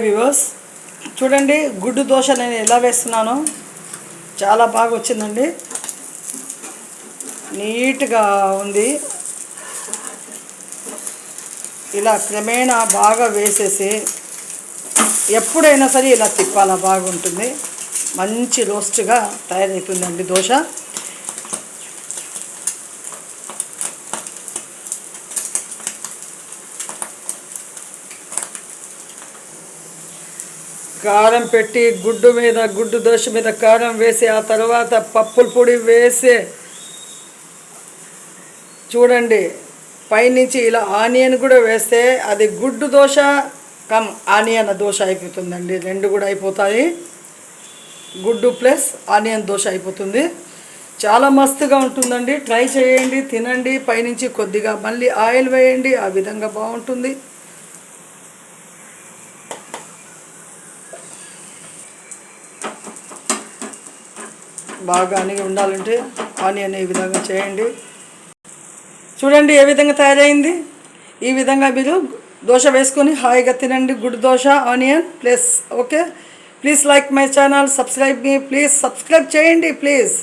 Viewers చూడండి, గుడ్డు దోశ నేను ఎలా వేస్తున్నానో చాలా బాగా వచ్చిందండి. నీట్గా ఉంది. ఇలా క్రమేణా బాగా వేసేసి ఎప్పుడైనా సరే ఇలా తిప్పాలా, బాగుంటుంది. మంచి రోస్ట్గా తయారవుతుందండి దోశ. కారం పెట్టి గుడ్డు దోశ మీద కారం వేసి ఆ తర్వాత పప్పుల పొడి వేసి చూడండి, పైనుంచి ఇలా ఆనియన్ కూడా వేస్తే అది గుడ్డు దోశ కమ్ ఆనియన్ దోశ అయిపోతుందండి. రెండు కూడా అయిపోతాయి. గుడ్డు ప్లస్ ఆనియన్ దోశ అయిపోతుంది. చాలా మస్తుగా ఉంటుందండి. ట్రై చేయండి, తినండి. పైనుంచి కొద్దిగా మళ్ళీ ఆయిల్ వేయండి, ఆ విధంగా బాగుంటుంది. బాగా అణిగి ఉండాలంటే ఆనియన్ ఈ విధంగా చేయండి. చూడండి ఏ విధంగా తయారైంది. ఈ విధంగా మీరు దోశ వేసుకొని హాయిగా తినండి. Good dosa onion plus. Okay, please like my channel, subscribe me, please subscribe చేయండి ప్లీజ్.